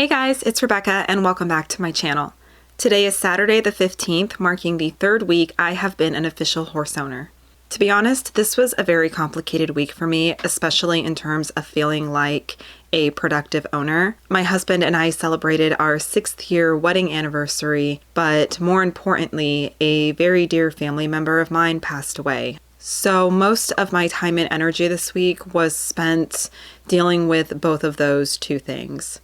Hey guys, it's Rebecca and welcome back to my channel. Today is Saturday the 15th, marking the third week I have been an official horse owner. To be honest, this was a very complicated week for me, especially in terms of feeling like a productive owner. My husband and I celebrated our 6th year wedding anniversary, but more importantly, a very dear family member of mine passed away. So most of my time and energy this week was spent dealing with both of those two things.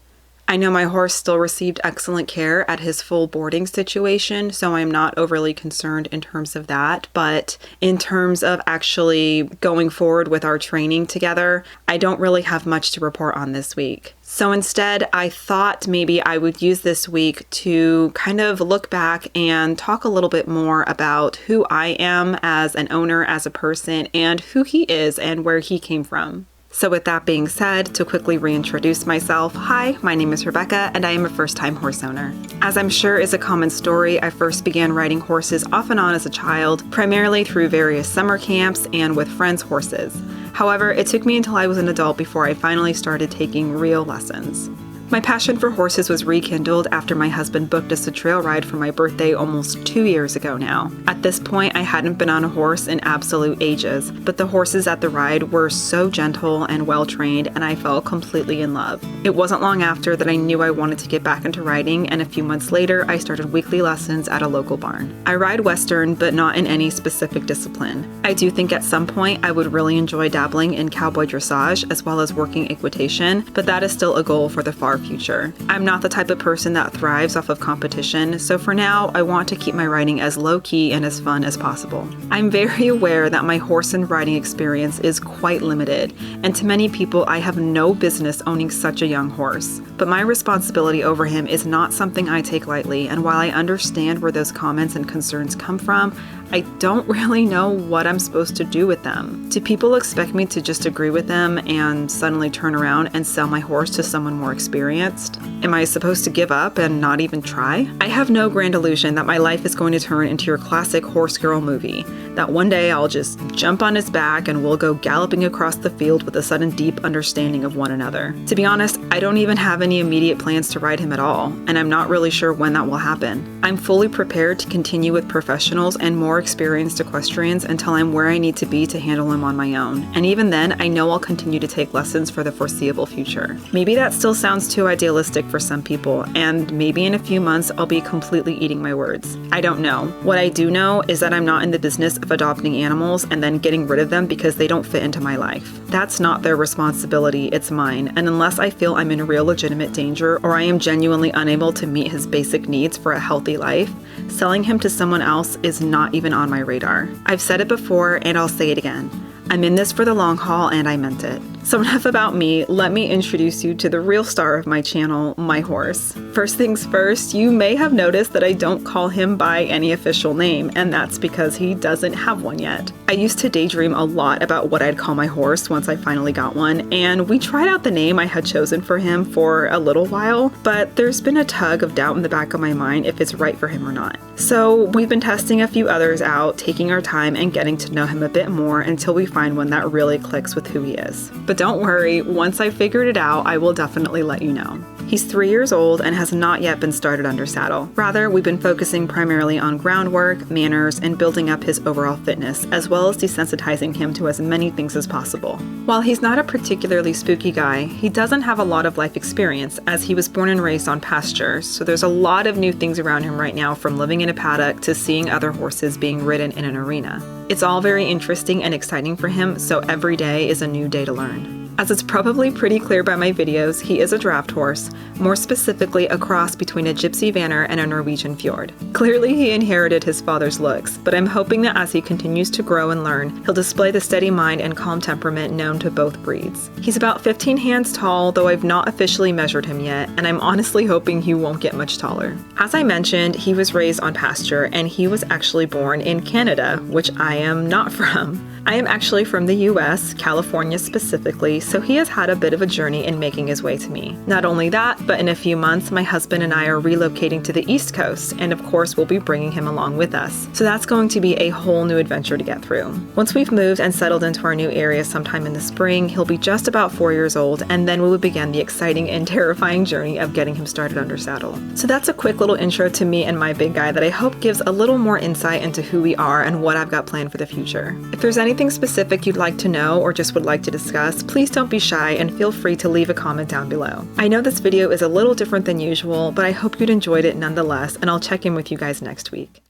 I know my horse still received excellent care at his full boarding situation, so I'm not overly concerned in terms of that. But in terms of actually going forward with our training together, I don't really have much to report on this week. So instead, I thought maybe I would use this week to kind of look back and talk a little bit more about who I am as an owner, as a person, and who he is and where he came from. So with that being said, to quickly reintroduce myself, hi, my name is Rebecca and I am a first-time horse owner. As I'm sure is a common story, I first began riding horses off and on as a child, primarily through various summer camps and with friends' horses. However, it took me until I was an adult before I finally started taking real lessons. My passion for horses was rekindled after my husband booked us a trail ride for my birthday almost 2 years ago now. At this point, I hadn't been on a horse in absolute ages, but the horses at the ride were so gentle and well trained, and I fell completely in love. It wasn't long after that I knew I wanted to get back into riding, and a few months later, I started weekly lessons at a local barn. I ride Western, but not in any specific discipline. I do think at some point I would really enjoy dabbling in cowboy dressage as well as working equitation, but that is still a goal for the far future. I'm not the type of person that thrives off of competition, so for now, I want to keep my riding as low-key and as fun as possible. I'm very aware that my horse and riding experience is quite limited, and to many people, I have no business owning such a young horse. But my responsibility over him is not something I take lightly, and while I understand where those comments and concerns come from, I don't really know what I'm supposed to do with them. Do people expect me to just agree with them and suddenly turn around and sell my horse to someone more experienced? Am I supposed to give up and not even try? I have no grand illusion that my life is going to turn into your classic horse girl movie, that one day I'll just jump on his back and we'll go galloping across the field with a sudden deep understanding of one another. To be honest, I don't even have any immediate plans to ride him at all, and I'm not really sure when that will happen. I'm fully prepared to continue with professionals and more experienced equestrians until I'm where I need to be to handle him on my own. And even then, I know I'll continue to take lessons for the foreseeable future. Maybe that still sounds too idealistic for some people, and maybe in a few months I'll be completely eating my words. I don't know. What I do know is that I'm not in the business of adopting animals and then getting rid of them because they don't fit into my life. That's not their responsibility, it's mine, and unless I feel I'm in real legitimate danger or I am genuinely unable to meet his basic needs for a healthy life, selling him to someone else is not even on my radar. I've said it before and I'll say it again. I'm in this for the long haul and I meant it. So enough about me, let me introduce you to the real star of my channel, my horse. First things first, you may have noticed that I don't call him by any official name, and that's because he doesn't have one yet. I used to daydream a lot about what I'd call my horse once I finally got one, and we tried out the name I had chosen for him for a little while, but there's been a tug of doubt in the back of my mind if it's right for him or not. So we've been testing a few others out, taking our time and getting to know him a bit more until we find one that really clicks with who he is. But don't worry, once I've figured it out, I will definitely let you know. He's 3 years old and has not yet been started under saddle. Rather, we've been focusing primarily on groundwork, manners, and building up his overall fitness, as well as desensitizing him to as many things as possible. While he's not a particularly spooky guy, he doesn't have a lot of life experience, as he was born and raised on pasture, so there's a lot of new things around him right now, from living in a paddock to seeing other horses being ridden in an arena. It's all very interesting and exciting for him, so every day is a new day to learn. As it's probably pretty clear by my videos, he is a draft horse, more specifically a cross between a Gypsy Vanner and a Norwegian Fjord. Clearly he inherited his father's looks, but I'm hoping that as he continues to grow and learn, he'll display the steady mind and calm temperament known to both breeds. He's about 15 hands tall, though I've not officially measured him yet, and I'm honestly hoping he won't get much taller. As I mentioned, he was raised on pasture, and he was actually born in Canada, which I am not from. I am actually from the US, California specifically, so he has had a bit of a journey in making his way to me. Not only that, but in a few months, my husband and I are relocating to the East Coast, and of course we'll be bringing him along with us. So that's going to be a whole new adventure to get through. Once we've moved and settled into our new area sometime in the spring, he'll be just about 4 years old, and then we will begin the exciting and terrifying journey of getting him started under saddle. So that's a quick little intro to me and my big guy that I hope gives a little more insight into who we are and what I've got planned for the future. If there's anything specific you'd like to know or just would like to discuss, please don't be shy and feel free to leave a comment down below. I know this video is a little different than usual, but I hope you'd enjoyed it nonetheless, and I'll check in with you guys next week.